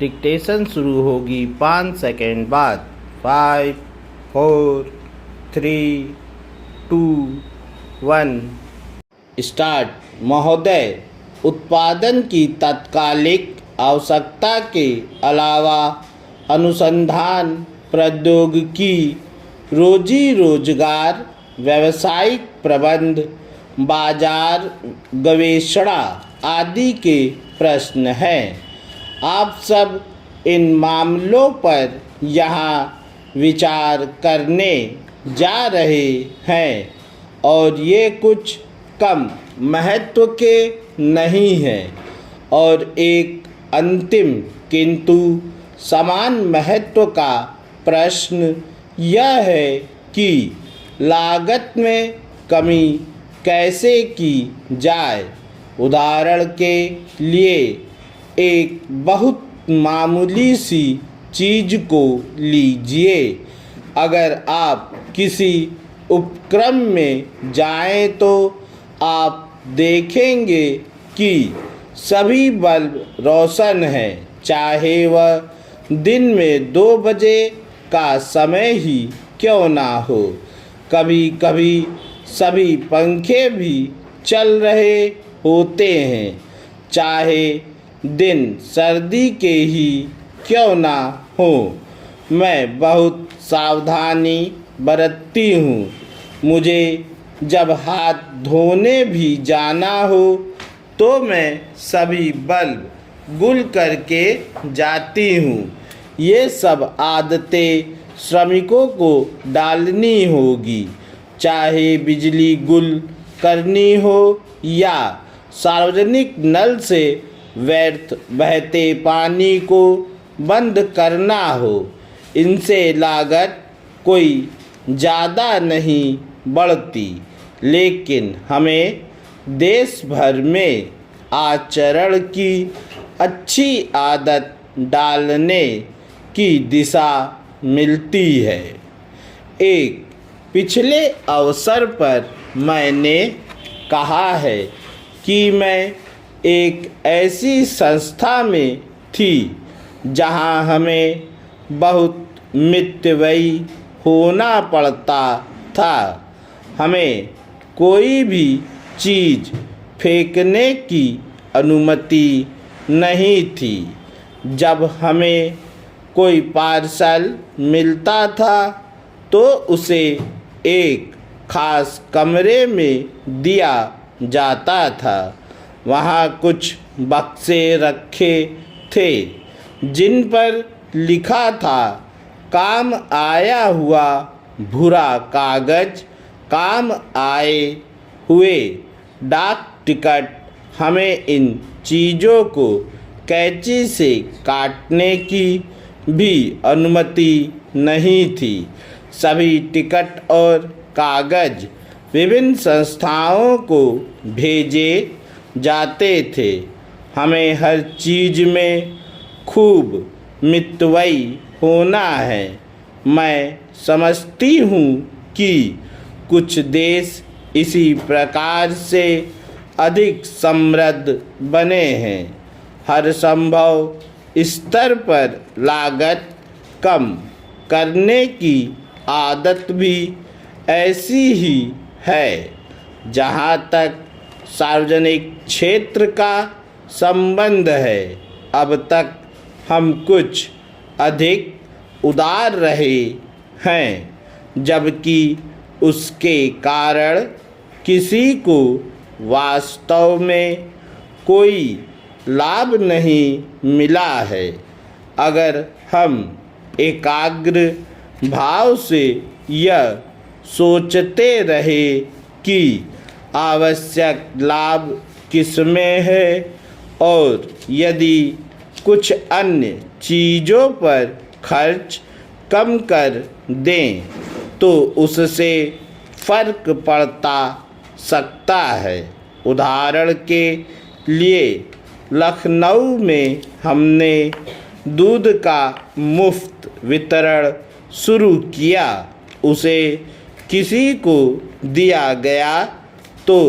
Dictation शुरू होगी 5 second बाद। 5 4 3 2 1 स्टार्ट। महोदय, उत्पादन की तात्कालिक आवश्यकता के अलावा अनुसंधान, प्रौद्योगिकी, रोजी रोजगार, व्यावसायिक प्रबंध, बाजार गवेषणा आदि के प्रश्न हैं। आप सब इन मामलों पर यहाँ विचार करने जा रहे हैं और ये कुछ कम महत्व के नहीं हैं और एक अंतिम किंतु समान महत्व का प्रश्न यह है कि लागत में कमी कैसे की जाए। उदाहरण के लिए एक बहुत मामूली सी चीज़ को लीजिए। अगर आप किसी उपक्रम में जाएं तो आप देखेंगे कि सभी बल्ब रोशन हैं, चाहे वह दिन में 2 बजे का समय ही क्यों ना हो। कभी कभी सभी पंखे भी चल रहे होते हैं, चाहे दिन सर्दी के ही क्यों ना हो। मैं बहुत सावधानी बरतती हूँ। मुझे जब हाथ धोने भी जाना हो तो मैं सभी बल्ब गुल करके जाती हूँ। ये सब आदतें श्रमिकों को डालनी होगी, चाहे बिजली गुल करनी हो या सार्वजनिक नल से व्यर्थ बहते पानी को बंद करना हो। इनसे लागत कोई ज़्यादा नहीं बढ़ती, लेकिन हमें देश भर में आचरण की अच्छी आदत डालने की दिशा मिलती है। एक पिछले अवसर पर मैंने कहा है कि मैं एक ऐसी संस्था में थी जहां हमें बहुत मितव्ययी होना पड़ता था। हमें कोई भी चीज़ फेंकने की अनुमति नहीं थी। जब हमें कोई पार्सल मिलता था तो उसे एक खास कमरे में दिया जाता था। वहाँ कुछ बक्से रखे थे जिन पर लिखा था काम आया हुआ भूरा कागज, काम आए हुए डाक टिकट। हमें इन चीज़ों को कैंची से काटने की भी अनुमति नहीं थी। सभी टिकट और कागज विभिन्न संस्थाओं को भेजे जाते थे। हमें हर चीज़ में खूब मितव्ययी होना है। मैं समझती हूँ कि कुछ देश इसी प्रकार से अधिक समृद्ध बने हैं। हर संभव स्तर पर लागत कम करने की आदत भी ऐसी ही है। जहाँ तक सार्वजनिक क्षेत्र का संबंध है, अब तक हम कुछ अधिक उदार रहे हैं, जबकि उसके कारण किसी को वास्तव में कोई लाभ नहीं मिला है। अगर हम एकाग्र भाव से यह सोचते रहे कि आवश्यक लाभ किसमें है और यदि कुछ अन्य चीज़ों पर खर्च कम कर दें तो उससे फर्क पड़ता सकता है। उदाहरण के लिए लखनऊ में हमने दूध का मुफ्त वितरण शुरू किया। उसे किसी को दिया गया तो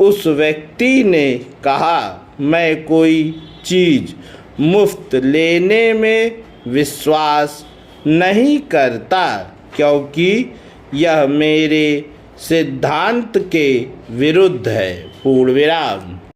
उस व्यक्ति ने कहा, मैं कोई चीज़ मुफ्त लेने में विश्वास नहीं करता, क्योंकि यह मेरे सिद्धांत के विरुद्ध है। पूर्ण विराम।